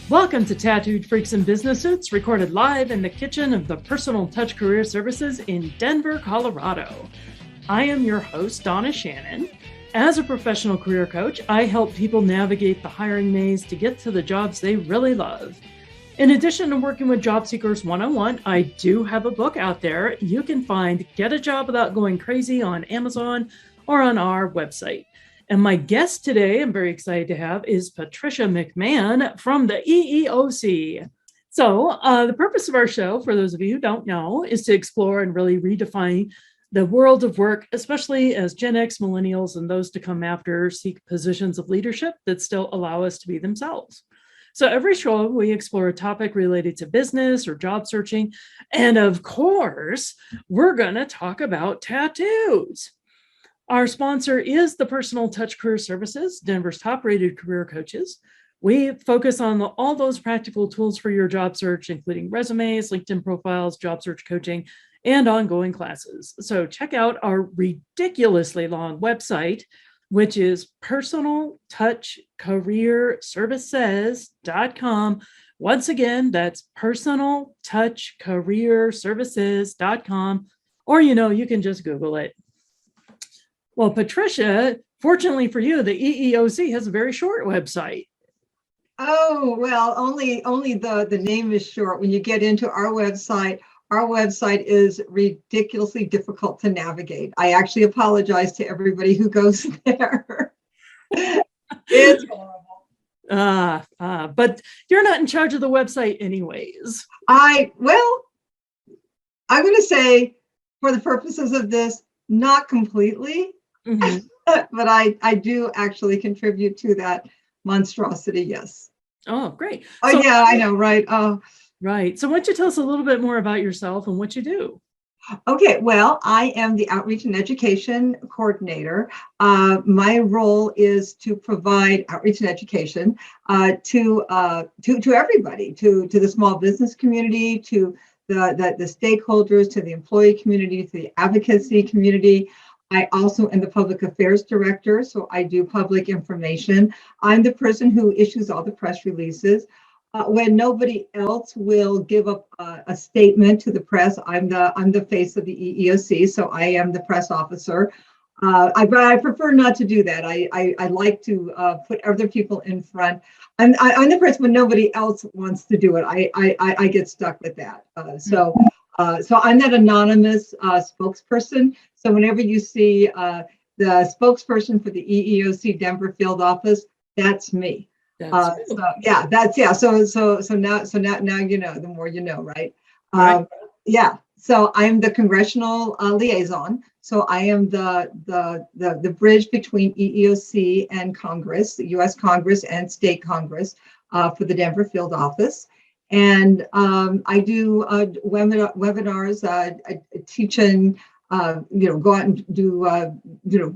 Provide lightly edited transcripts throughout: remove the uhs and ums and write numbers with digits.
Welcome to Tattooed Freaks in Business Suits, recorded live in the kitchen of the Personal Touch Career Services in Denver, Colorado. I am your host, Donna Shannon. As a professional career coach, I help people navigate the hiring maze to get to the jobs they really love. In addition to working with job seekers one-on-one, I do have a book out there. You can find Get a Job Without Going Crazy on Amazon or on our website. And my guest today, I'm very excited to have, is Patricia McMahon from the EEOC. So the purpose of our show, for those of you who don't know, is to explore and really redefine the world of work, especially as Gen X, millennials, and those to come after seek positions of leadership that still allow us to be themselves. So every show, we explore a topic related to business or job searching. And of course, we're going to talk about tattoos. Our sponsor is the Personal Touch Career Services, Denver's top-rated career coaches. We focus on all those practical tools for your job search, including resumes, LinkedIn profiles, job search coaching, and ongoing classes. So check out our ridiculously long website, which is personaltouchcareerservices.com. Once again, that's personaltouchcareerservices.com, or, you can just Google it. Well, Patricia, fortunately for you, the EEOC has a very short website. Oh, well, only the name is short. When you get into our website is ridiculously difficult to navigate. I actually apologize to everybody who goes there. It's horrible. But you're not in charge of the website anyways. I'm going to say, for the purposes of this, not completely. Mm-hmm. But I do actually contribute to that monstrosity, yes. Oh, great. Oh, so, yeah, I know, right? Oh, right. So why don't you tell us a little bit more about yourself and what you do? Okay, well, I am the Outreach and Education Coordinator. My role is to provide outreach and education to everybody, to the small business community, to the stakeholders, to the employee community, to the advocacy community. I also am the public affairs director, so I do public information. I'm the person who issues all the press releases. When nobody else will give up a statement to the press, I'm the face of the EEOC, so I am the press officer. I prefer not to do that. I like to put other people in front. I'm the person when nobody else wants to do it. I get stuck with that. So I'm that anonymous spokesperson. So whenever you see the spokesperson for the EEOC Denver field office, that's me. So now you know, the more you know, right? Right. So I'm the congressional liaison. So I am the bridge between EEOC and Congress, the U.S. Congress and state Congress for the Denver field office. And I do webinars, teaching, go out and do,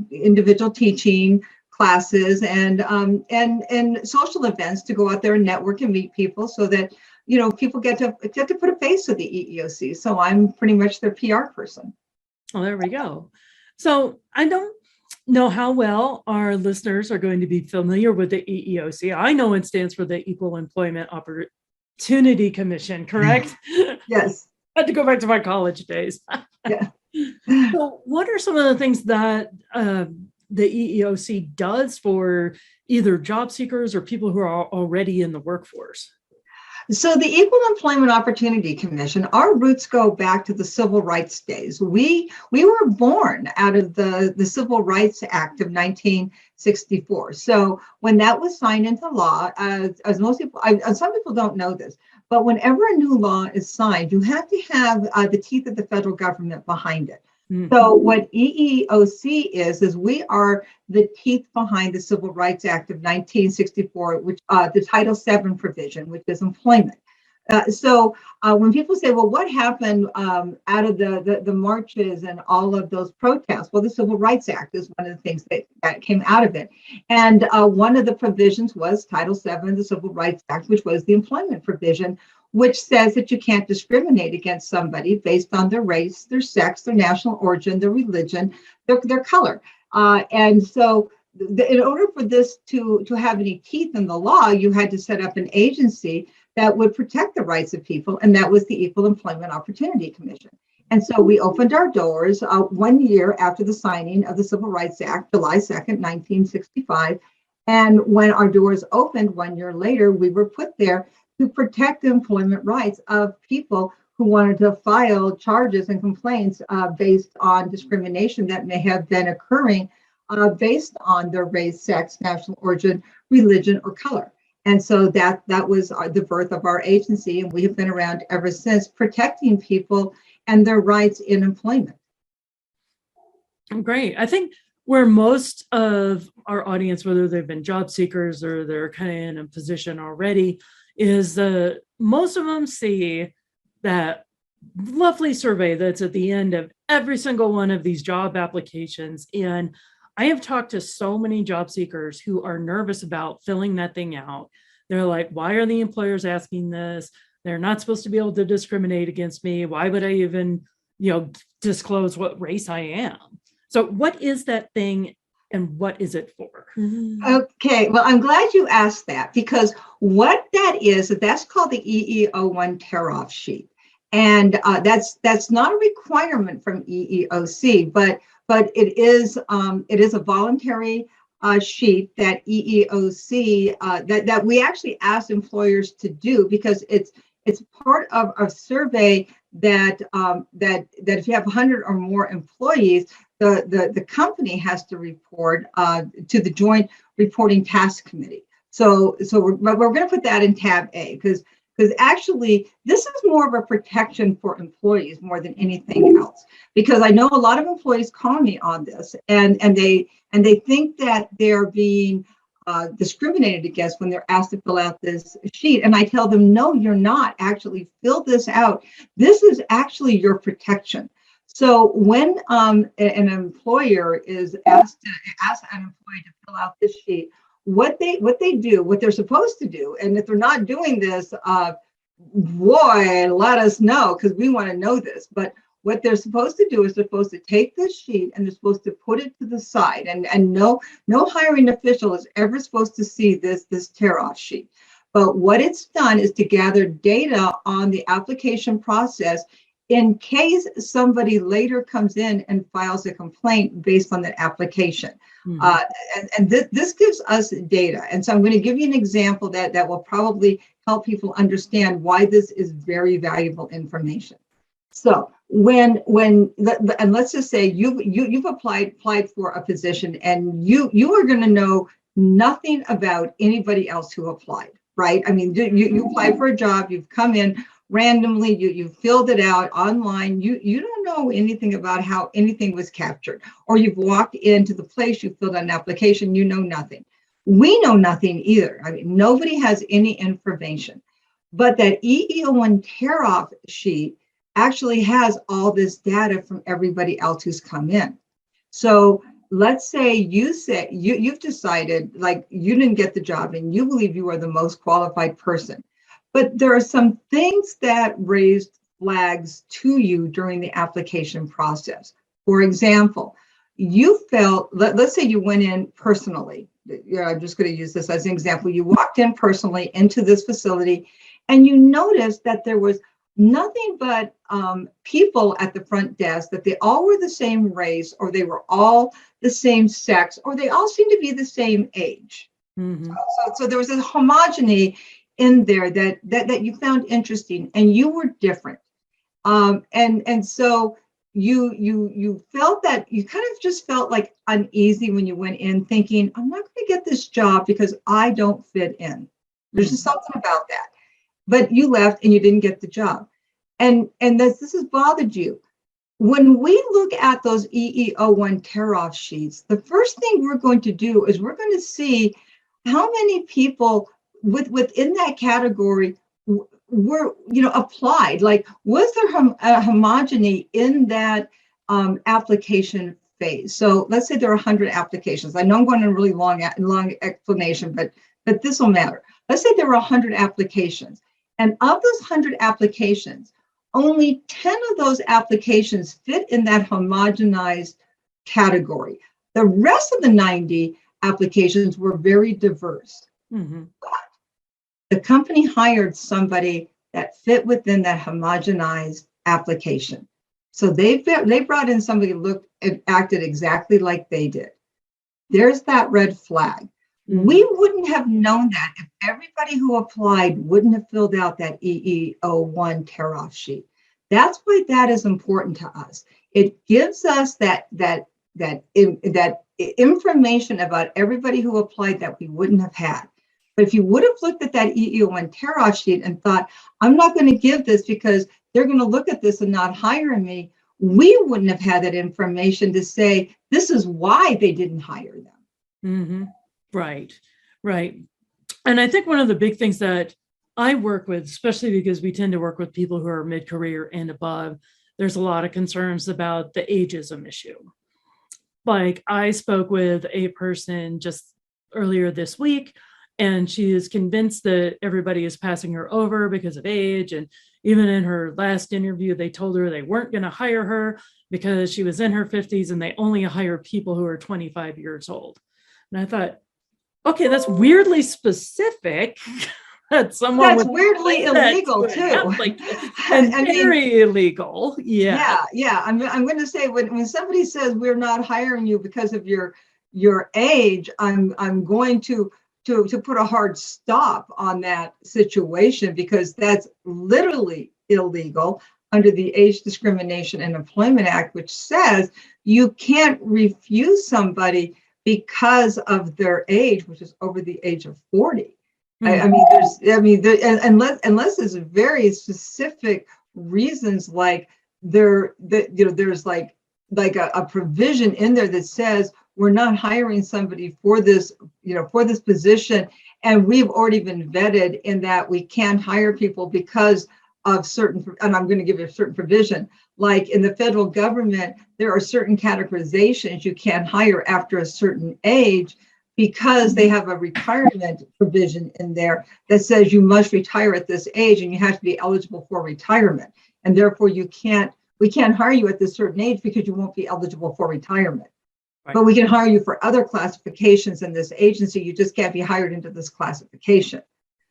individual teaching classes and social events to go out there and network and meet people so that, people get to put a face to the EEOC. So I'm pretty much their PR person. Well, there we go. So I don't know how well our listeners are going to be familiar with the EEOC. I know it stands for the Equal Employment Opportunity Commission, correct? Yes. I had to go back to my college days. Yeah. So what are some of the things that the EEOC does for either job seekers or people who are already in the workforce? So the Equal Employment Opportunity Commission, our roots go back to the civil rights days. We were born out of the Civil Rights Act of 1964. So when that was signed into law, as most people, some people don't know this, but whenever a new law is signed, you have to have the teeth of the federal government behind it. Mm-hmm. So what EEOC is we are the teeth behind the Civil Rights Act of 1964, which the Title VII provision, which is employment. So when people say, well, what happened out of the marches and all of those protests? Well, the Civil Rights Act is one of the things that came out of it. And one of the provisions was Title VII, the Civil Rights Act, which was the employment provision, which says that you can't discriminate against somebody based on their race, their sex, their national origin, their religion, their color. And so in order for this to have any teeth in the law, you had to set up an agency that would protect the rights of people, and that was the Equal Employment Opportunity Commission. And so we opened our doors 1 year after the signing of the Civil Rights Act, July 2nd, 1965. And when our doors opened 1 year later, we were put there to protect the employment rights of people who wanted to file charges and complaints based on discrimination that may have been occurring based on their race, sex, national origin, religion, or color. And so that was the birth of our agency, and we have been around ever since, protecting people and their rights in employment. Great. I think where most of our audience, whether they've been job seekers or they're kind of in a position already, is most of them see that lovely survey that's at the end of every single one of these job applications. And I have talked to so many job seekers who are nervous about filling that thing out. They're like, why are the employers asking this? They're not supposed to be able to discriminate against me. Why would I even, disclose what race I am? So what is that thing and what is it for? Okay, well, I'm glad you asked that, because what that is, that's called the EEO1 tear-off sheet. And that's not a requirement from EEOC, but it is a voluntary sheet that EEOC that we actually ask employers to do, because it's part of a survey that if you have 100 or more employees, the company has to report to the Joint Reporting Task Committee. So we're going to put that in tab A, because actually this is more of a protection for employees more than anything else. Because I know a lot of employees call me on this, and they think that they're being discriminated against when they're asked to fill out this sheet. And I tell them, no, you're not. Actually, fill this out. This is actually your protection. So when an employer is asked an employee to fill out this sheet, what they're supposed to do, and if they're not doing this, boy, let us know, because we want to know this. But what they're supposed to do is they're supposed to take this sheet and they're supposed to put it to the side, and no hiring official is ever supposed to see this tear-off sheet. But what it's done is to gather data on the application process in case somebody later comes in and files a complaint based on that application. And this gives us data. And so I'm going to give you an example that will probably help people understand why this is very valuable information. So and let's just say you've applied for a position, and you are going to know nothing about anybody else who applied, right? I mean, you applied for a job, you've come in randomly, you filled it out online, you don't know anything about how anything was captured, or you've walked into the place, you filled out an application, you know nothing. We know nothing either. I mean, nobody has any information. But that EEO1 tear-off sheet actually has all this data from everybody else who's come in. So let's say you've decided, like, you didn't get the job and you believe you are the most qualified person. But there are some things that raised flags to you during the application process. For example, you felt, let's say you went in personally. I'm just going to use this as an example. You walked in personally into this facility, and you noticed that there was nothing but people at the front desk, that they all were the same race, or they were all the same sex, or they all seemed to be the same age. So there was a homogeny in there that you found interesting, and you were different. And so you felt that you kind of just felt like uneasy when you went in, thinking, I'm not going to get this job because I don't fit in. There's just something about that. But you left and you didn't get the job. And this has bothered you. When we look at those EEO1 tear-off sheets, the first thing we're going to do is we're going to see how many people within that category were, applied. Like, was there a homogeny in that application phase? So let's say there are 100 applications. I know I'm going on a really long explanation, but this will matter. Let's say there were 100 applications. And of those 100 applications, only 10 of those applications fit in that homogenized category. The rest of the 90 applications were very diverse. Mm-hmm. The company hired somebody that fit within that homogenized application. So they brought in somebody who looked and acted exactly like they did. There's that red flag. Mm-hmm. We wouldn't have known that if everybody who applied wouldn't have filled out that EEO1 tear-off sheet. That's why that is important to us. It gives us that information about everybody who applied that we wouldn't have had. But if you would have looked at that EEO1 tear-off sheet and thought, I'm not going to give this because they're going to look at this and not hire me, we wouldn't have had that information to say, this is why they didn't hire them. Mm-hmm. Right. And I think one of the big things that I work with, especially because we tend to work with people who are mid-career and above, there's a lot of concerns about the ageism issue. Like I spoke with a person just earlier this week, and she is convinced that everybody is passing her over because of age. And even in her last interview, they told her they weren't going to hire her because she was in her 50s and they only hire people who are 25 years old. And I thought, okay, that's weirdly specific. That's weirdly illegal too. And very illegal. Yeah. I'm going to say when somebody says we're not hiring you because of your age, I'm going to put a hard stop on that situation, because that's literally illegal under the Age Discrimination and Employment Act, which says you can't refuse somebody because of their age, which is over the age of 40. Mm-hmm. Unless there's very specific reasons, like there's like a provision in there that says we're not hiring somebody for this position, and we've already been vetted in that we can't hire people because of certain, and I'm going to give you a certain provision. Like in the federal government, there are certain categorizations you can't hire after a certain age because they have a retirement provision in there that says you must retire at this age and you have to be eligible for retirement. And therefore we can't hire you at this certain age because you won't be eligible for retirement. Right. But we can hire you for other classifications in this agency. You just can't be hired into this classification.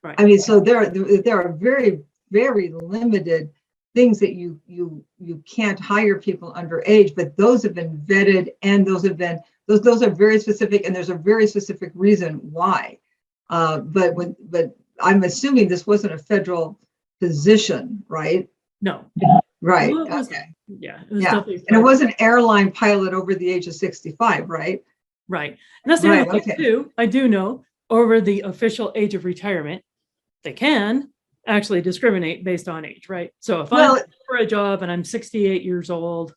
Right. So there are very, very limited things that you can't hire people under age, but those have been vetted, and those are very specific, and there's a very specific reason why. But I'm assuming this wasn't a federal position, right? No. Right. Well, okay. Yeah. It was definitely. And it was an airline pilot over the age of 65, right? Right. And that's the other thing too. I do know over the official age of retirement, they can actually discriminate based on age, right? So if I'm for a job and I'm 68 years old,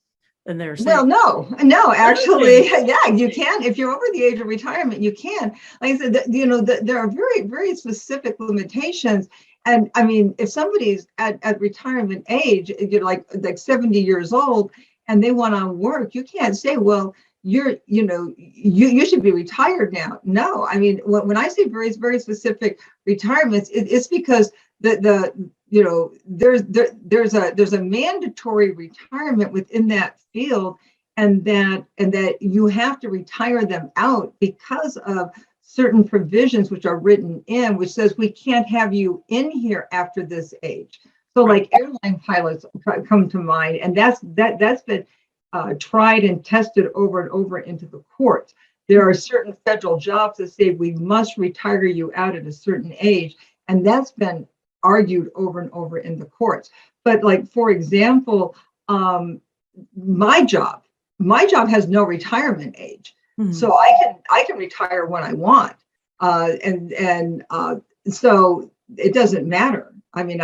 and they're saying, no, actually, yeah, you can. If you're over the age of retirement, you can. Like I said, there are very, very specific limitations. And I mean, if somebody's at retirement age, you're like 70 years old, and they want to work, you can't say, well, you should be retired now. No, I mean, when I say very, very specific retirements, it's because there's a mandatory retirement within that field, and that you have to retire them out because of certain provisions which are written in, which says we can't have you in here after this age. So like airline pilots come to mind, and that's been tried and tested over and over into the courts. There are certain federal jobs that say we must retire you out at a certain age, and that's been argued over and over in the courts. But like, for example, my job has no retirement age. Mm-hmm. So I can retire when I want. So it doesn't matter. I mean,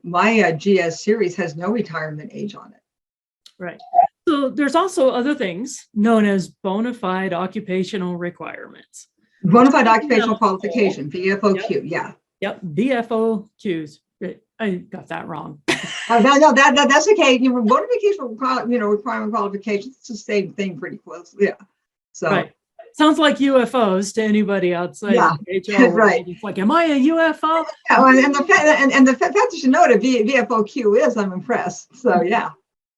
my GS series has no retirement age on it. Right. So there's also other things known as bona fide occupational requirements. Bona fide occupational qualification, BFOQ, Yep, BFOQs. I got that wrong. No, that's okay. Vocational requirement qualifications, it's the same thing pretty close. Yeah. So right. Sounds like UFOs to anybody outside of HR. Right. It's like, am I a UFO? Yeah, and the fact that you know what a BFOQ is, I'm impressed. So yeah.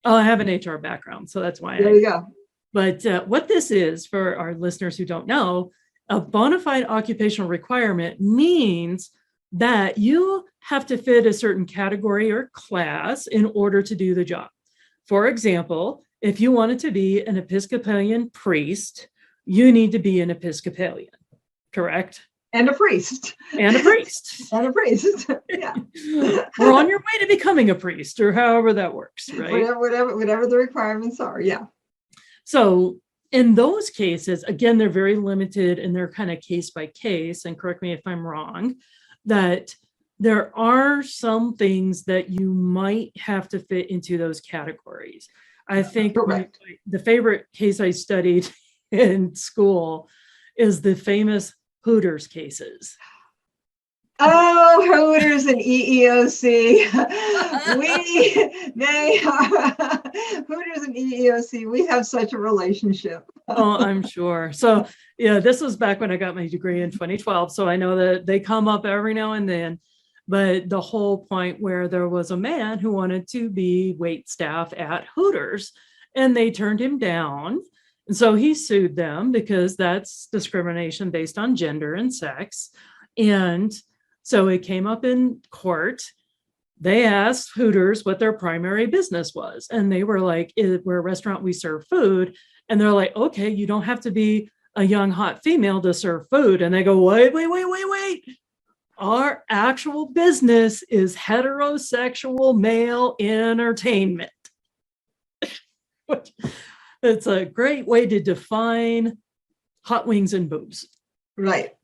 Oh, I have an HR background, so that's why. There you go. But what this is, for our listeners who don't know, A bona fide occupational requirement means that you have to fit a certain category or class in order to do the job. For example, if you wanted to be an Episcopalian priest, you need to be an Episcopalian, correct? And a priest. And a priest. And a priest. Yeah. We're on your way to becoming a priest, or however that works, right? Whatever the requirements are. Yeah. So in those cases, again, they're very limited and they're kind of case by case, and correct me if I'm wrong, that there are some things that you might have to fit into those categories. I think the favorite case I studied in school is the famous Hooters cases. Oh, Hooters and EEOC. Hooters and EEOC, we have such a relationship. Oh, I'm sure. So yeah, this was back when I got my degree in 2012. So I know that they come up every now and then, but the whole point where there was a man who wanted to be wait staff at Hooters and they turned him down. And so he sued them because that's discrimination based on gender and sex. And so it came up in court. They asked Hooters what their primary business was. And they were like, we're a restaurant, we serve food. And they're like, okay, you don't have to be a young, hot female to serve food. And they go, wait. Our actual business is heterosexual male entertainment. It's a great way to define hot wings and boobs. Right.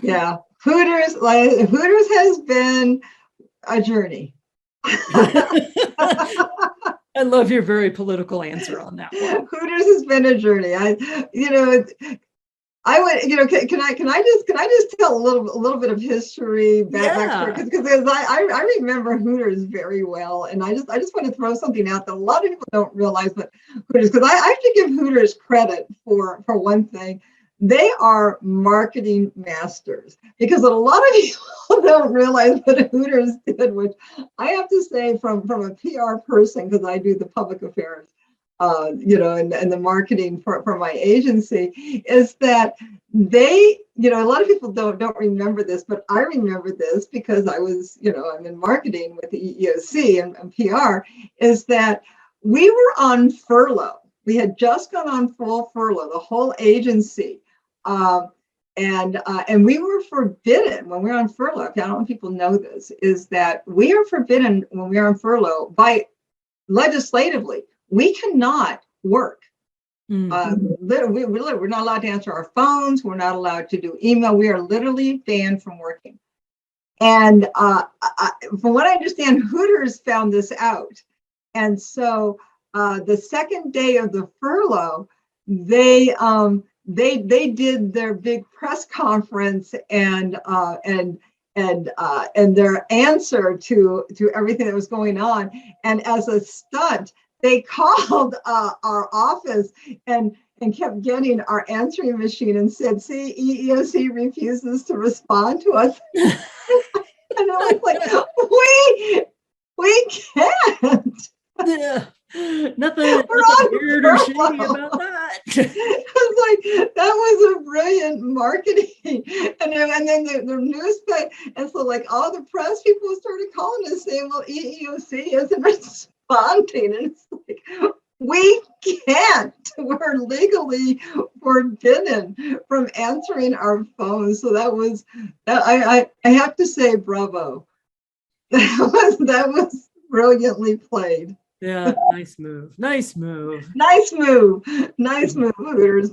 Yeah. Hooters has been a journey. I love your very political answer on that one. Hooters has been a journey. Can I just tell a little bit of history back because I remember Hooters very well, and I just want to throw something out that a lot of people don't realize, but Hooters, because I have to give Hooters credit for one thing. They are marketing masters, because a lot of people don't realize what Hooters did, which I have to say from a PR person, because I do the public affairs, and the marketing for my agency, is that they, a lot of people don't remember this, but I remember this because I was, I'm in marketing with the EEOC and PR, is that we were on furlough. We had just gone on full furlough, the whole agency. And we were forbidden when we were on furlough. I don't know if people know this, is that we are forbidden when we are on furlough by legislatively. We cannot work. We're not allowed to answer our phones. We're not allowed to do email. We are literally banned from working. And from what I understand, Hooters found this out. And so the second day of the furlough, they did their big press conference and their answer to everything that was going on. And as a stunt, they called our office and kept getting our answering machine and said, "See, EEOC refuses to respond to us." And I was like, we can't. Yeah. Nothing weird or shady about that. It was like, that was a brilliant marketing. And then the newspaper, and so like all the press people started calling us saying, well, EEOC isn't responding. And it's like, we can't. We're legally forbidden from answering our phones. So that was, I have to say, bravo. That was brilliantly played. Yeah, nice move, Hooters,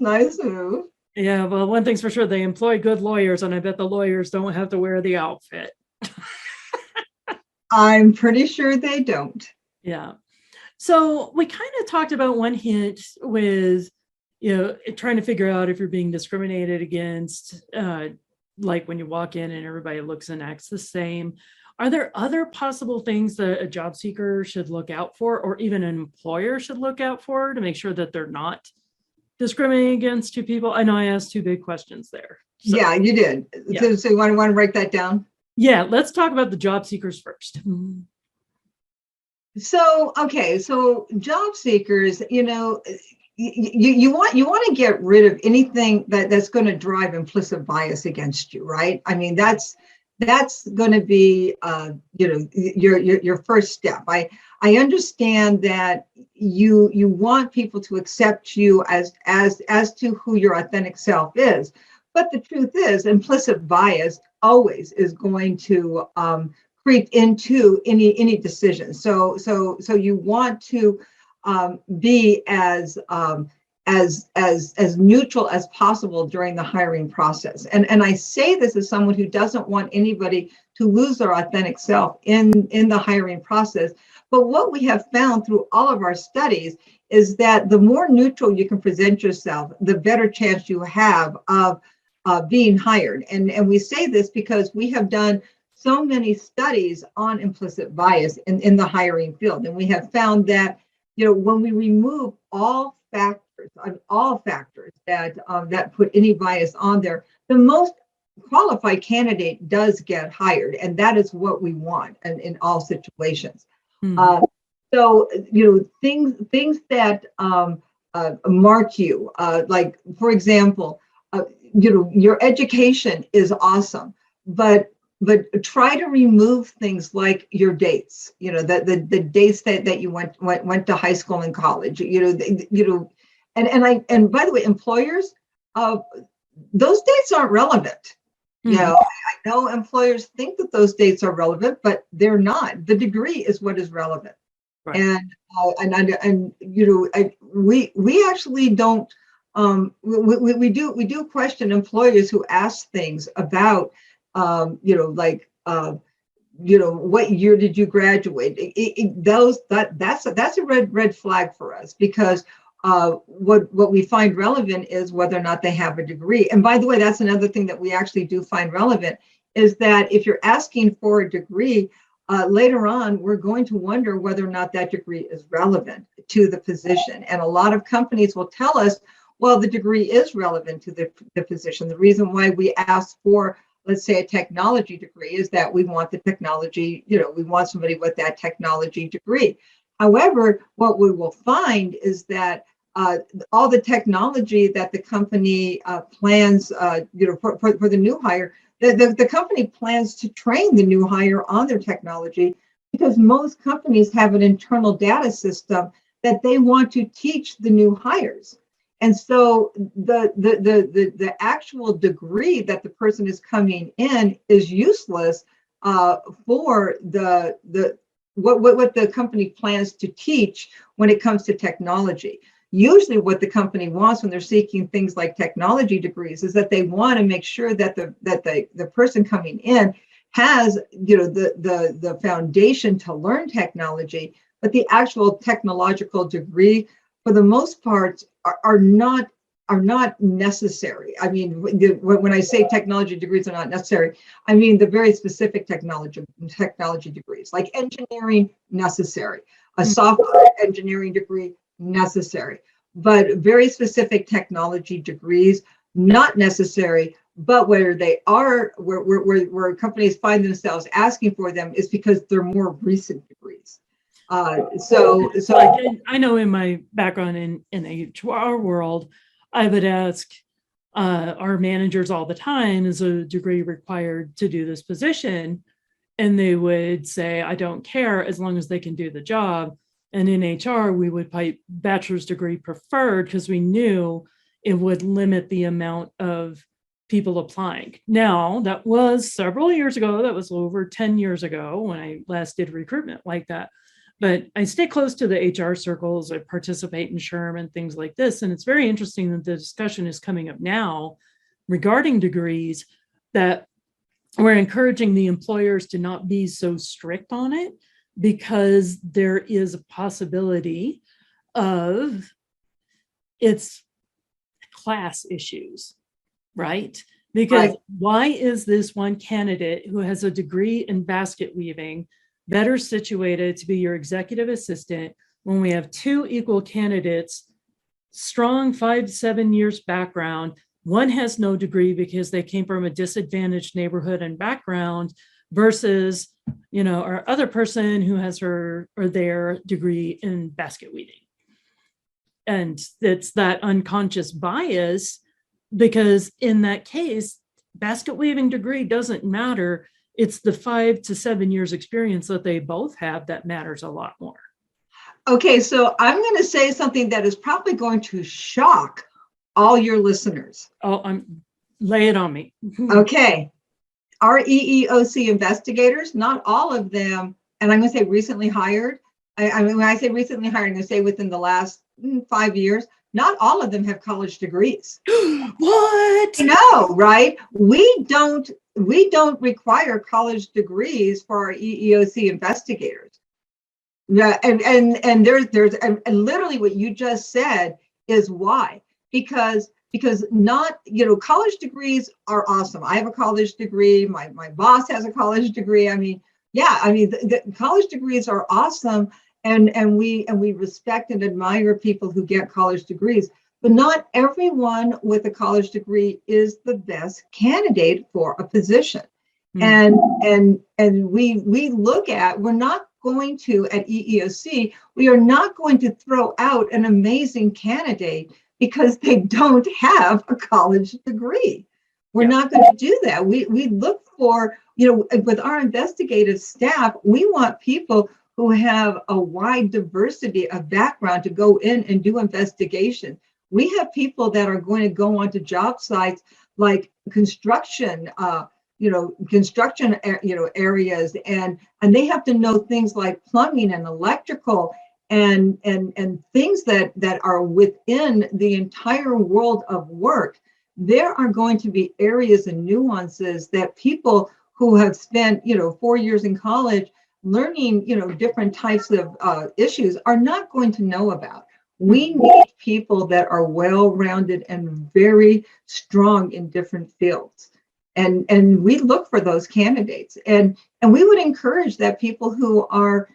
nice move. Yeah, well, one thing's for sure, they employ good lawyers, and I bet the lawyers don't have to wear the outfit. I'm pretty sure they don't. Yeah. So we kind of talked about one hint with, trying to figure out if you're being discriminated against, like when you walk in and everybody looks and acts the same. Are there other possible things that a job seeker should look out for, or even an employer should look out for, to make sure that they're not discriminating against two people? I know I asked two big questions there. So, yeah, you did. Yeah. So you want to break that down? Yeah, let's talk about the job seekers first. So, okay, so job seekers, you want to get rid of anything that's going to drive implicit bias against you, right? I mean, that's going to be your first step. I understand that you want people to accept you as to who your authentic self is, but the truth is implicit bias always is going to creep into any decision. So you want to be as neutral as possible during the hiring process. And I say this as someone who doesn't want anybody to lose their authentic self in the hiring process. But what we have found through all of our studies is that the more neutral you can present yourself, the better chance you have of being hired. And we say this because we have done so many studies on implicit bias in the hiring field. And we have found that, when we remove all factors that put any bias on there, the most qualified candidate does get hired. And that is what we want in all situations. Mm-hmm. So, things that mark you, like, for example, your education is awesome, but try to remove things like your dates, the dates that you went to high school and college, and by the way, employers, those dates aren't relevant. Mm-hmm. I know employers think that those dates are relevant, but they're not. The degree is what is relevant. Right. We actually don't. We do question employers who ask things about, what year did you graduate? That's a red flag for us, because what we find relevant is whether or not they have a degree. And by the way, that's another thing that we actually do find relevant, is that if you're asking for a degree, later on, we're going to wonder whether or not that degree is relevant to the position. And a lot of companies will tell us, well, the degree is relevant to the position. The reason why we ask for, let's say, a technology degree is that we want the technology, we want somebody with that technology degree. However, what we will find is that all the technology that the company plans, for the new hire, the company plans to train the new hire on their technology, because most companies have an internal data system that they want to teach the new hires. And so the actual degree that the person is coming in is useless for what the company plans to teach when it comes to technology. Usually what the company wants when they're seeking things like technology degrees is that they want to make sure that the person coming in has the foundation to learn technology, but the actual technological degree, for the most part, are not necessary. I mean, when I say technology degrees are not necessary, I mean the very specific technology degrees, like engineering, necessary, a software engineering degree, necessary, but very specific technology degrees, not necessary. But where they are, where companies find themselves asking for them, is because they're more recent degrees. So I know in my background in HR world, I would ask our managers all the time, is a degree required to do this position? And they would say, I don't care, as long as they can do the job. And in HR, we would pipe bachelor's degree preferred, because we knew it would limit the amount of people applying. Now, that was several years ago. That was over 10 years ago when I last did recruitment like that. But I stay close to the HR circles. I participate in SHRM and things like this. And it's very interesting that the discussion is coming up now regarding degrees, that we're encouraging the employers to not be so strict on it, because there is a possibility of it's class issues, right? Because why is this one candidate who has a degree in basket weaving better situated to be your executive assistant when we have two equal candidates, strong 5 to 7 years background? One has no degree because they came from a disadvantaged neighborhood and background, versus, our other person who has her or their degree in basket weaving. And it's that unconscious bias, because in that case, basket weaving degree doesn't matter. It's the 5 to 7 years experience that they both have that matters a lot more. Okay, so I'm going to say something that is probably going to shock all your listeners. Oh, lay it on me. Okay. Our EEOC investigators, not all of them, and I'm going to say recently hired. I mean, when I say recently hired, I'm going to say within the last 5 years, not all of them have college degrees. What? No, right? We don't require college degrees for our EEOC investigators. Yeah, and there's literally what you just said is why. Because not, college degrees are awesome. I have a college degree. My boss has a college degree. I mean, yeah, the college degrees are awesome, and we respect and admire people who get college degrees. But not everyone with a college degree is the best candidate for a position. Mm-hmm. And we look at, we're not going to, at EEOC, we are not going to throw out an amazing candidate because they don't have a college degree. We're not going to do that. We look for, with our investigative staff, we want people who have a wide diversity of background to go in and do investigation. We have people that are going to go onto job sites like construction, areas, and they have to know things like plumbing and electrical and things that are within the entire world of work. There are going to be areas and nuances that people who have spent 4 years in college learning different types of issues are not going to know about. We need people that are well-rounded and very strong in different fields. And we look for those candidates, and we would encourage that people who are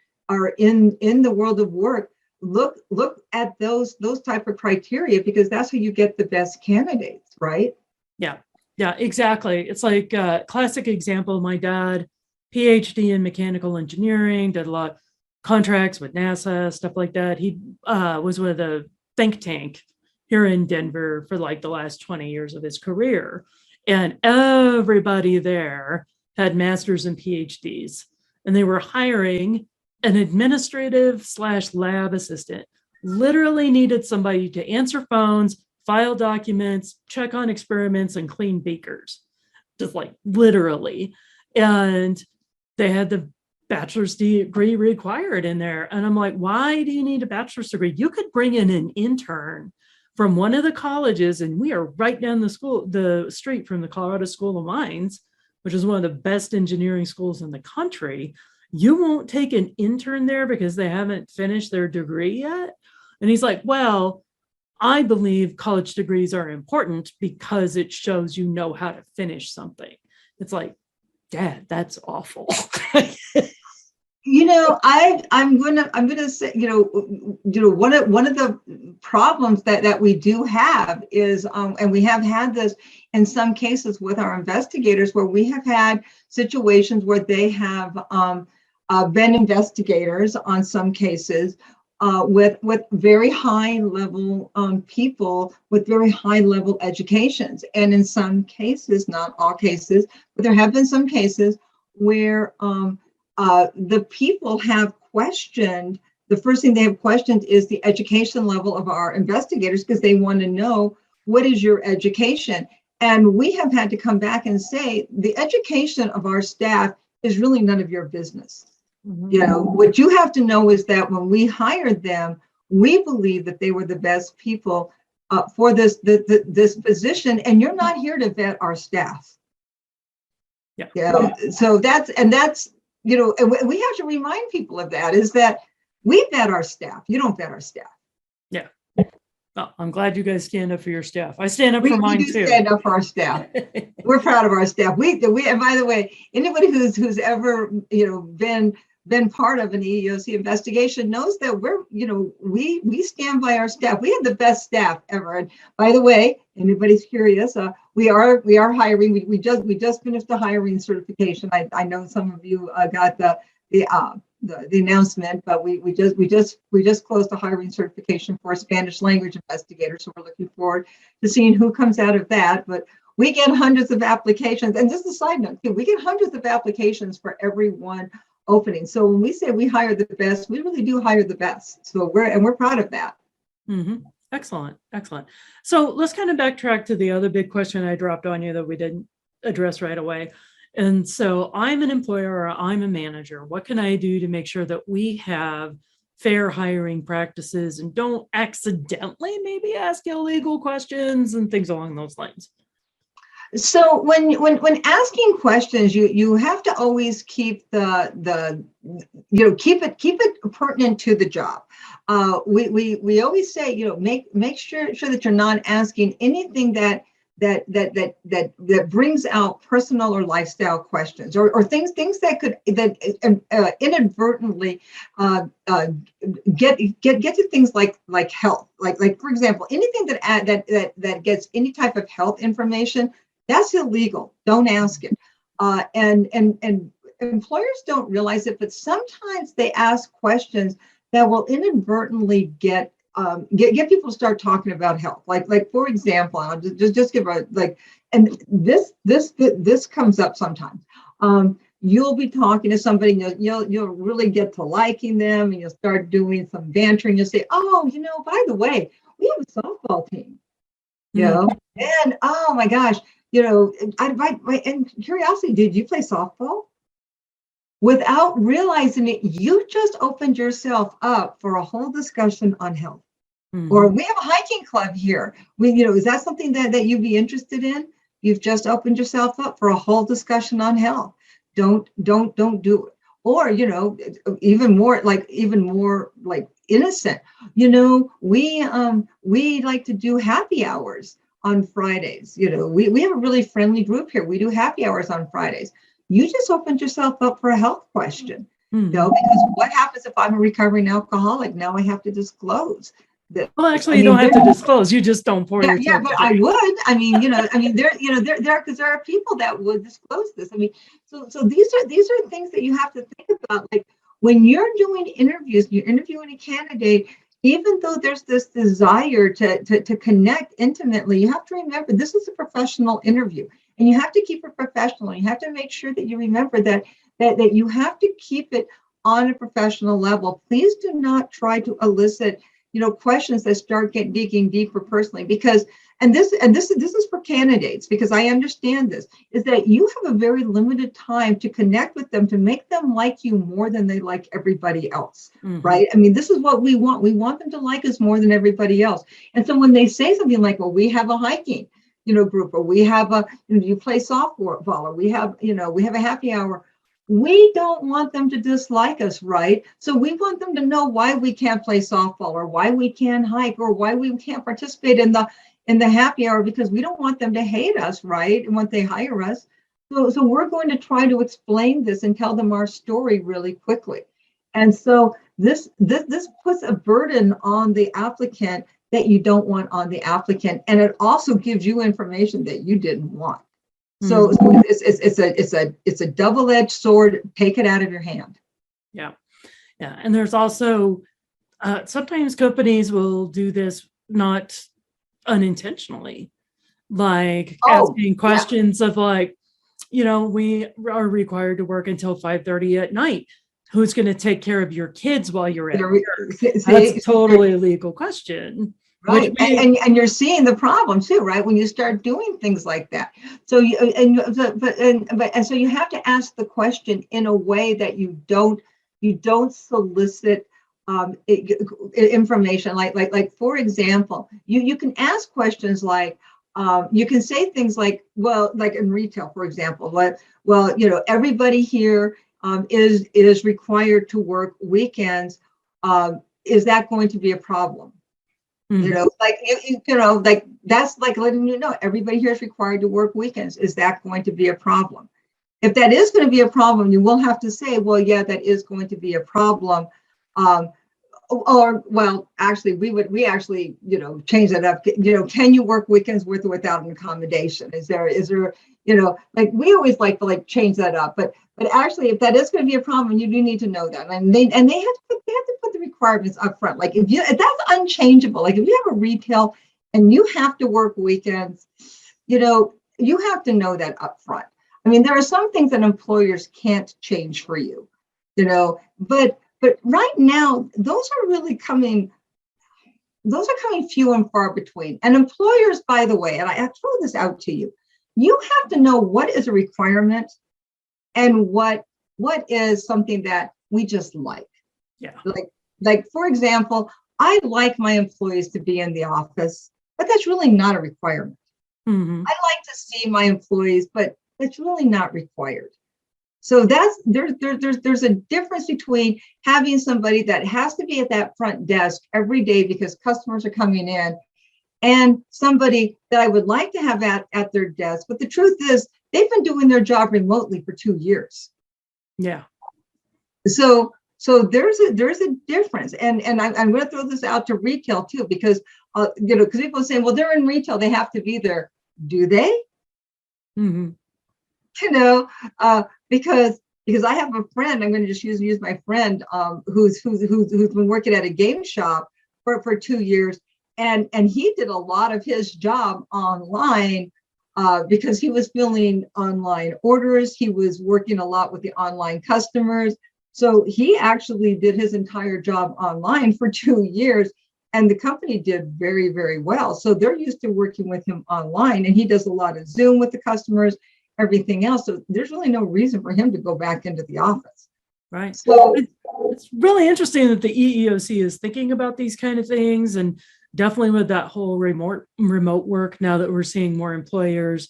in the world of work look at those type of criteria, because that's how you get the best candidates, right? Yeah, exactly. It's like a classic example. My dad, PhD in mechanical engineering, did a lot of contracts with NASA, stuff like that. He was with a think tank here in Denver for like the last 20 years of his career. And everybody there had masters and PhDs, and they were hiring an administrative / lab assistant. Literally needed somebody to answer phones, file documents, check on experiments, and clean beakers. Just like literally. And they had the bachelor's degree required in there. And I'm like, why do you need a bachelor's degree? You could bring in an intern from one of the colleges, and we are right down the street from the Colorado School of Mines, which is one of the best engineering schools in the country. You won't take an intern there because they haven't finished their degree yet? And he's like, well, I believe college degrees are important because it shows you know how to finish something. It's like, Dad, that's awful. I'm gonna say, one of the problems that we do have is, and we have had this in some cases with our investigators, where we have had situations where they have been investigators on some cases with very high level people with very high level educations, and in some cases, not all cases, but there have been some cases where the people have questioned, the first thing they have questioned is the education level of our investigators, because they want to know, what is your education? And we have had to come back and say, the education of our staff is really none of your business. Mm-hmm. What you have to know is that when we hired them, we believe that they were the best people for this position, and you're not here to vet our staff. So that's and we have to remind people of that, is that we vet our staff. You don't vet our staff. Yeah. Well, I'm glad you guys stand up for your staff. I stand up for mine too. Stand up for our staff. We're proud of our staff. We and by the way, anybody who's ever been part of an EEOC investigation knows that we stand by our staff. We have the best staff ever. And by the way, anybody's curious, we are hiring. We just finished the hiring certification. I know some of you got the the announcement, but we just closed the hiring certification for a Spanish language investigator. So we're looking forward to seeing who comes out of that. But we get hundreds of applications, and just a side note, we get hundreds of applications for every one opening. So when we say we hire the best, we really do hire the best. So we're proud of that. Mm-hmm. Excellent. So let's kind of backtrack to the other big question I dropped on you that we didn't address right away. And so I'm an employer or I'm a manager. What can I do to make sure that we have fair hiring practices and don't accidentally maybe ask illegal questions and things along those lines? So when asking questions, you have to always keep keep it pertinent to the job. We always say, make sure that you're not asking anything that brings out personal or lifestyle questions or things that could inadvertently get to things like health, like for example, anything that gets any type of health information. That's illegal. Don't ask it. And employers don't realize it, but sometimes they ask questions that will inadvertently get people to start talking about health. Like for example, I'll just give and this comes up sometimes. You'll be talking to somebody, and you'll really get to liking them, and you'll start doing some bantering. You'll say, "Oh, by the way, we have a softball team." And oh my gosh. And curiosity, did you play softball? Without realizing it, you just opened yourself up for a whole discussion on health. Mm-hmm. Or we have a hiking club here. Is that something that you'd be interested in? You've just opened yourself up for a whole discussion on health. Don't do it. Or, even more innocent. We like to do happy hours on Fridays. We have a really friendly group here. We do happy hours on Fridays. You just opened yourself up for a health question. Mm-hmm. Because what happens if I'm a recovering alcoholic? Now I have to disclose that. Well, actually, you don't have to disclose. You just don't pour yourself. Yeah, but I would. There are people that would disclose this. So these are things that you have to think about. Like when you're doing interviews, you're interviewing a candidate. Even though there's this desire to connect intimately, you have to remember this is a professional interview, and you have to keep it professional. You have to make sure that you remember that you have to keep it on a professional level. Please do not try to elicit, questions that start digging deeper personally, because this is for candidates, because I understand this, is that you have a very limited time to connect with them, to make them like you more than they like everybody else, mm-hmm. right? This is what we want. We want them to like us more than everybody else. And so when they say something like, well, we have a hiking, group, or we have you play softball, or we have a happy hour. We don't want them to dislike us, right? So we want them to know why we can't play softball, or why we can't hike, or why we can't participate in the happy hour, because we don't want them to hate us, right? And when they hire us. So we're going to try to explain this and tell them our story really quickly. And so this puts a burden on the applicant that you don't want on the applicant. And it also gives you information that you didn't want. So it's a double-edged sword. Take it out of your hand. Yeah. And there's also sometimes companies will do this not unintentionally, like asking questions of we are required to work until 5:30 at night. Who's going to take care of your kids while you're at work? That's a totally illegal question. Right. And you're seeing the problem too, right? When you start doing things like that. So so you have to ask the question in a way that you don't solicit information. Like for example, you can ask questions like, you can say things like, well, like in retail, for example, everybody here is required to work weekends. Is that going to be a problem? Mm-hmm. That's like letting you know everybody here is required to work weekends. Is that going to be a problem? If that is going to be a problem, you will have to say, well, yeah, that is going to be a problem. Or, well, actually, we actually, change that up. Can you work weekends with or without an accommodation? Is there, like, we always like to like change that up, but actually, if that is going to be a problem, you do need to know that. And they have to put the requirements up front. Like if that's unchangeable, like if you have a retail and you have to work weekends, you have to know that up front. I mean, there are some things that employers can't change for you, but right now, those are coming few and far between. And employers, by the way, and I throw this out to you, you have to know what is a requirement and what is something that we just like. Yeah. Like for example, I like my employees to be in the office, but that's really not a requirement. Mm-hmm. I like to see my employees, but it's really not required. So there's a difference between having somebody that has to be at that front desk every day because customers are coming in, and somebody that I would like to have at their desk. But the truth is, they've been doing their job remotely for 2 years. Yeah. So there's a difference, and I'm going to throw this out to retail too, because because people are saying, well, they're in retail, they have to be there. Do they? Mm-hmm. Because I have a friend, I'm going to just use my friend who's been working at a game shop for 2 years, and he did a lot of his job online because he was filling online orders. He was working a lot with the online customers. So he actually did his entire job online for 2 years, and the company did very, very well. So they're used to working with him online, and he does a lot of Zoom with the customers, everything else. So there's really no reason for him to go back into the office. Right. So it's really interesting that the EEOC is thinking about these kind of things, and definitely with that whole remote work, now that we're seeing more employers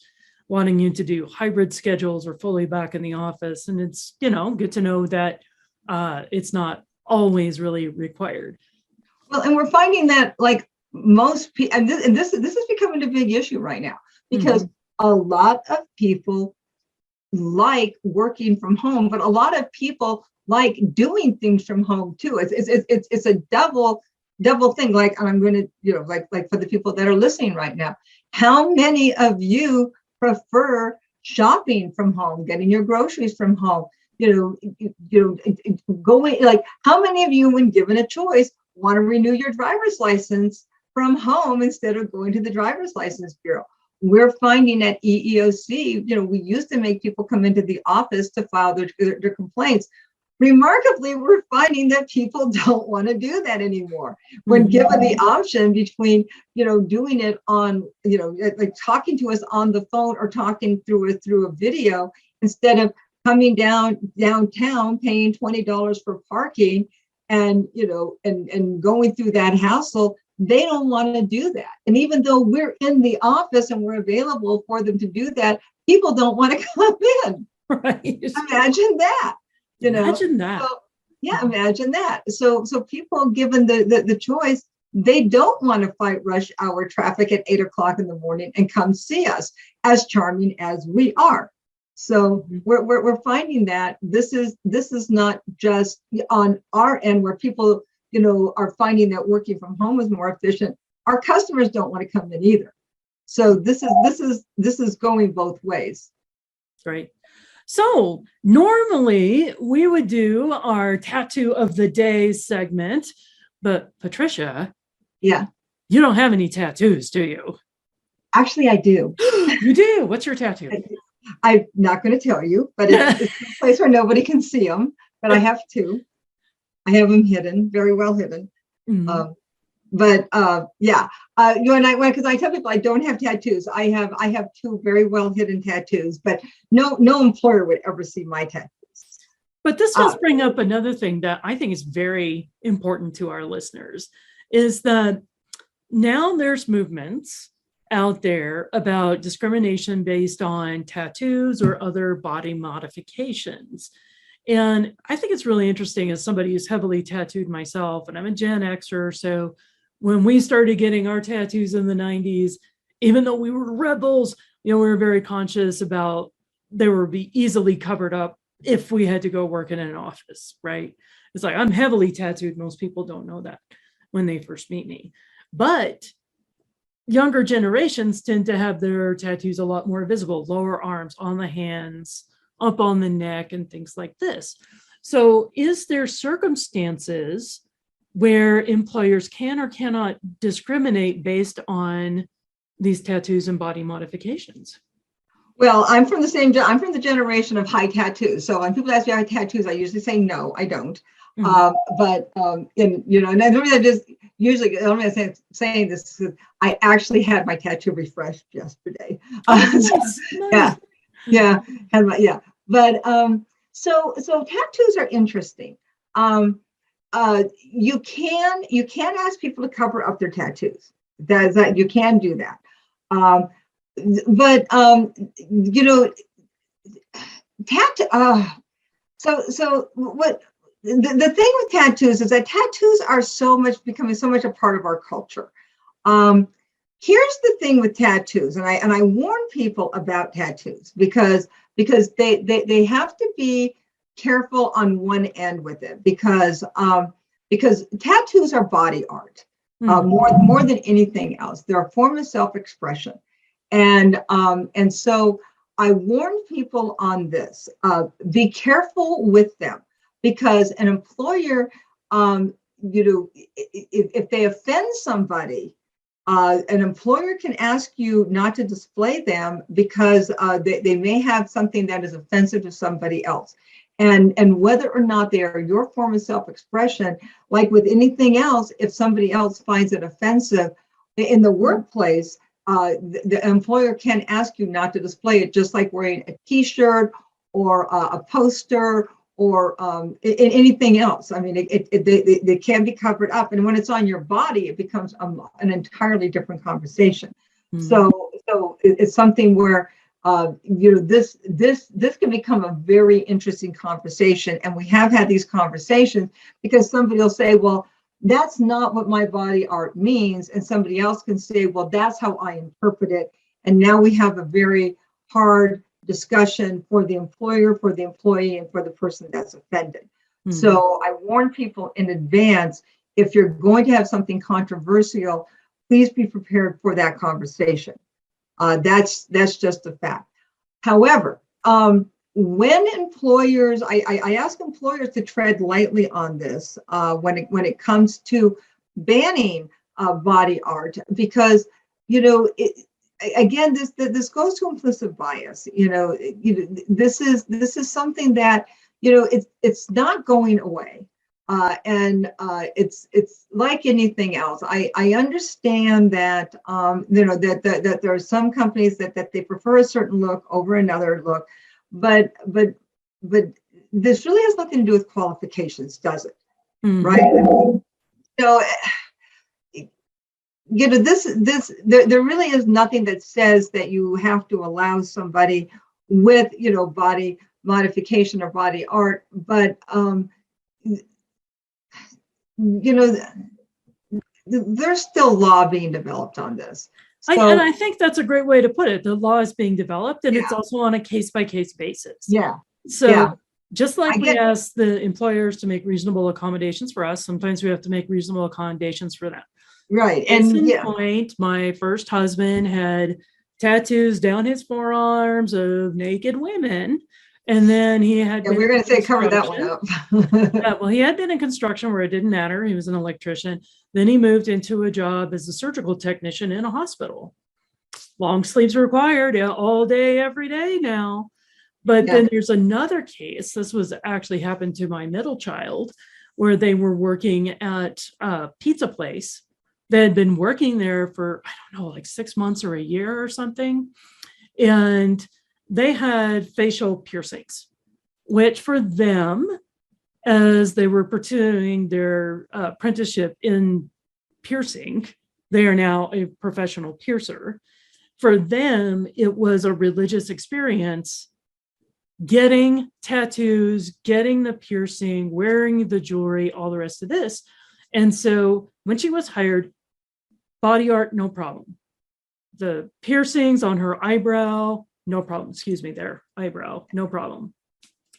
wanting you to do hybrid schedules or fully back in the office. And it's, good to know that it's not always really required. Well, and we're finding that like most people, and this is becoming a big issue right now, because a lot of people like working from home, but a lot of people like doing things from home too. It's a double thing. Like, and I'm going to, like for the people that are listening right now, how many of you prefer shopping from home, getting your groceries from home? Going, like, how many of you, when given a choice, want to renew your driver's license from home instead of going to the driver's license bureau? We're finding at EEOC, we used to make people come into the office to file their complaints. Remarkably, we're finding that people don't want to do that anymore. When given the option between, doing it on, like talking to us on the phone or talking through a video, instead of coming downtown, paying $20 for parking and, and going through that hassle, they don't want to do that. And even though we're in the office and we're available for them to do that, people don't want to come in. Right. Imagine that. Imagine that. So, yeah, imagine that. So people, given the choice, they don't want to fight rush hour traffic at 8 o'clock in the morning and come see us, as charming as we are. So we're finding that this is not just on our end where people are finding that working from home is more efficient. Our customers don't want to come in either. So this is going both ways. Great. So normally we would do our tattoo of the day segment, but Patricia, yeah, you don't have any tattoos, do you? Actually, I do. You do? What's your tattoo? I'm not going to tell you, but it's a place where nobody can see them. But I have two. I have them hidden, very well hidden. Mm-hmm. Yeah, because I tell people I don't have tattoos. I have two very well hidden tattoos, but no employer would ever see my tattoos. But this does bring up another thing that I think is very important to our listeners, is that now there's movements out there about discrimination based on tattoos or other body modifications. And I think it's really interesting, as somebody who's heavily tattooed myself, and I'm a Gen Xer. So when we started getting our tattoos in the 90s, even though we were rebels, we were very conscious about they were be easily covered up if we had to go work in an office, right? It's like, I'm heavily tattooed. Most people don't know that when they first meet me. But younger generations tend to have their tattoos a lot more visible, lower arms, on the hands, up on the neck, and things like this. So is there circumstances where employers can or cannot discriminate based on these tattoos and body modifications? Well, I'm from the generation of high tattoos. So when people ask me, I have tattoos, I usually say, no, I don't. And the reason I just usually, the only reason I'm saying this is I actually had my tattoo refreshed yesterday. Nice. Yeah. But so tattoos are interesting. You can ask people to cover up their tattoos. That you can do that. But so what the thing with tattoos is that tattoos are becoming so much a part of our culture. Here's the thing with tattoos, and I warn people about tattoos because they have to be careful on one end with it because tattoos are body art more than anything else. They're a form of self-expression, and so I warn people on this: be careful with them, because an employer, if they offend somebody, an employer can ask you not to display them because they may have something that is offensive to somebody else. And whether or not they are your form of self-expression, like with anything else, if somebody else finds it offensive in the workplace, the employer can ask you not to display it, just like wearing a T-shirt or a poster or anything else. I mean, they can be covered up, and when it's on your body, it becomes an entirely different conversation. So it's something where this can become a very interesting conversation, and we have had these conversations because somebody will say, well, that's not what my body art means, and somebody else can say, well, that's how I interpret it, and now we have a very hard discussion for the employer, for the employee, and for the person that's offended. So I warn people in advance, if you're going to have something controversial, please be prepared for that conversation. That's just a fact. However, when employers, I ask employers to tread lightly on this when it comes to banning body art, because again, this goes to implicit bias. This is something that it's not going away, and it's like anything else. I understand that that there are some companies that they prefer a certain look over another look, but this really has nothing to do with qualifications, does it? Right? So. There really is nothing that says that you have to allow somebody with body modification or body art, but there's still law being developed on this. And I think that's a great way to put it. The law is being developed, and it's also on a case-by-case basis. Just like we ask the employers to make reasonable accommodations for us, sometimes we have to make reasonable accommodations for them. Right. And my first husband had tattoos down his forearms of naked women. And then he had we're going to say cover that one up. He had been in construction where it didn't matter. He was an electrician. Then he moved into a job as a surgical technician in a hospital. Long sleeves required all day, every day now. But then there's another case. This was actually happened to my middle child, where they were working at a pizza place. They had been working there for, I don't know, like 6 months or a year or something. And they had facial piercings, which for them, as they were pursuing their apprenticeship in piercing, they are now a professional piercer. For them, it was a religious experience, getting tattoos, getting the piercing, wearing the jewelry, all the rest of this. And so when she was hired, body art, no problem. The piercings on her eyebrow, no problem. Excuse me, their eyebrow, no problem.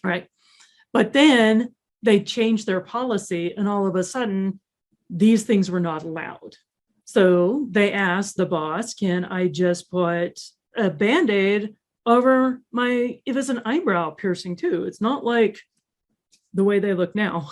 right? But then they changed their policy, and all of a sudden, these things were not allowed. So they asked the boss, can I just put a Band-Aid over it was an eyebrow piercing too. It's not like the way they look now,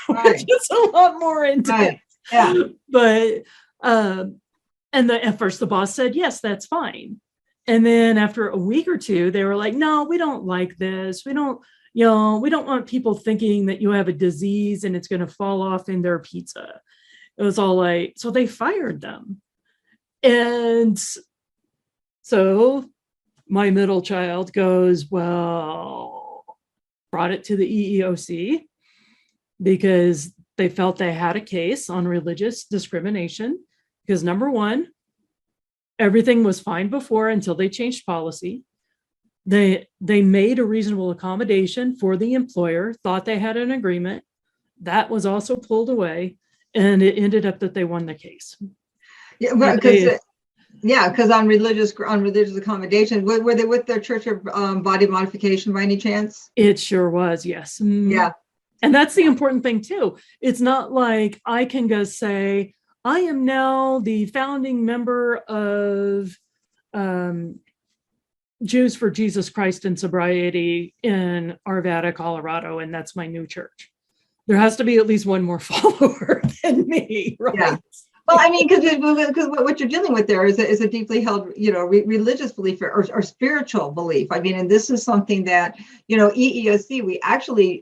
which is a lot more intense. Right. Yeah. But, at first the boss said, yes, that's fine. And then after a week or two, they were like, no, we don't like this. We don't want people thinking that you have a disease and it's going to fall off in their pizza. It was all like, so they fired them. And so my middle child goes, well, brought it to the EEOC because they felt they had a case on religious discrimination. Because number one, everything was fine before until they changed policy. They made a reasonable accommodation for the employer, thought they had an agreement. That was also pulled away, and it ended up that they won the case. Yeah, well, because on religious accommodation, were they with their church or body modification by any chance? It sure was, yes. Yeah. And that's the important thing too. It's not like I can go say, I am now the founding member of Jews for Jesus Christ and Sobriety in Arvada, Colorado, and that's my new church. There has to be at least one more follower than me, right? Yeah. Well, I mean, because what you're dealing with there is a deeply held, religious belief or spiritual belief. I mean, and this is something that, EEOC, we actually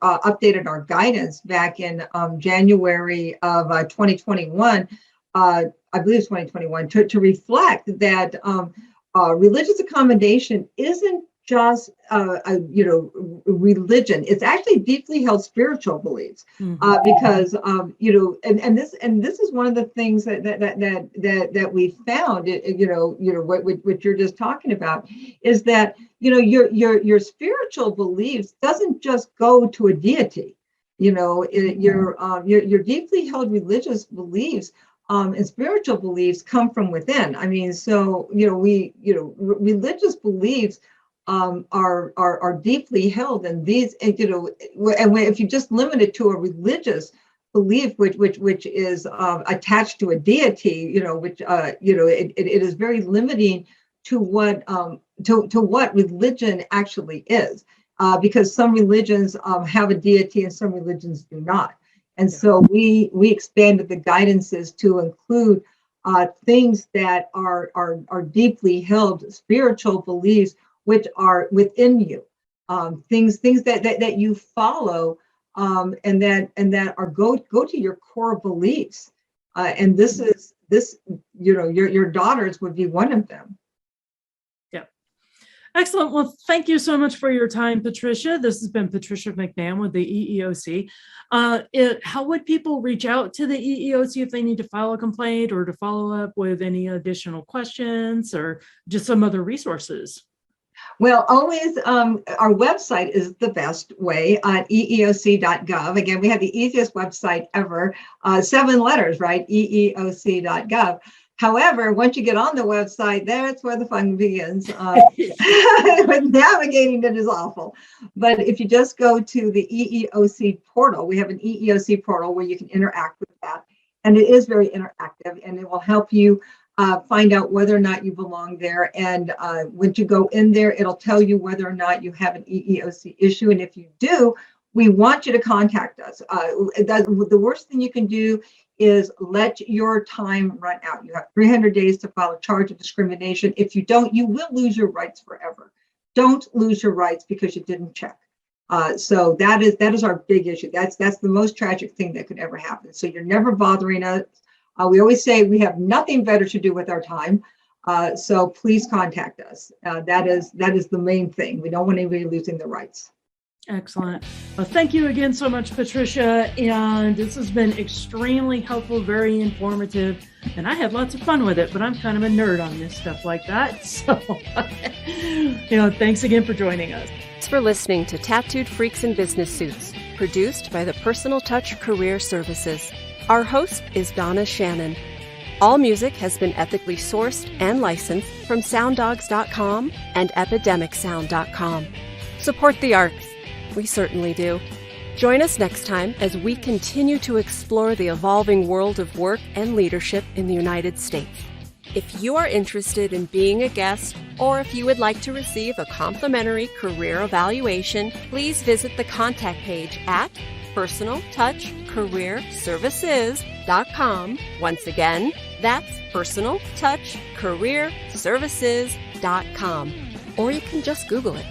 updated our guidance back in January of 2021. I believe it's 2021 to reflect that religious accommodation isn't just religion. It's actually deeply held spiritual beliefs, because and this is one of the things that we found. What you're just talking about is that your spiritual beliefs doesn't just go to a deity. Your deeply held religious beliefs and spiritual beliefs come from within. I mean, so religious beliefs are deeply held, and these, and if you just limit it to a religious belief, which is attached to a deity, it is very limiting to what religion actually is, because some religions have a deity and some religions do not, and so we expanded the guidances to include things that are deeply held spiritual beliefs, which are within you, things that you follow, and that are go to your core beliefs, and this your daughters would be one of them. Yeah, excellent. Well, thank you so much for your time, Patricia. This has been Patricia McMahon with the EEOC. How would people reach out to the EEOC if they need to file a complaint or to follow up with any additional questions or just some other resources? Well, always our website is the best way on EEOC.gov. Again, we have the easiest website ever, 7 letters, right? EEOC.gov. However, once you get on the website, that's where the fun begins. Navigating it is awful. But if you just go to the EEOC portal, we have an EEOC portal where you can interact with that. And it is very interactive, and it will help you find out whether or not you belong there. And once you go in there, it'll tell you whether or not you have an EEOC issue. And if you do, we want you to contact us. The worst thing you can do is let your time run out. You have 300 days to file a charge of discrimination. If you don't, you will lose your rights forever. Don't lose your rights because you didn't check. So that is our big issue. That's the most tragic thing that could ever happen. So you're never bothering us. We always say we have nothing better to do with our time. So please contact us. That is the main thing. We don't want anybody losing their rights. Excellent. Well, thank you again so much, Patricia. And this has been extremely helpful, very informative. And I had lots of fun with it, but I'm kind of a nerd on this stuff like that. So, thanks again for joining us. Thanks for listening to Tattooed Freaks in Business Suits, produced by the Personal Touch Career Services. Our host is Donna Shannon. All music has been ethically sourced and licensed from sounddogs.com and epidemicsound.com. Support the arts. We certainly do. Join us next time as we continue to explore the evolving world of work and leadership in the United States. If you are interested in being a guest, or if you would like to receive a complimentary career evaluation, please visit the contact page at personaltouchcareerservices.com. Once again, that's personaltouchcareerservices.com. Or you can just Google it.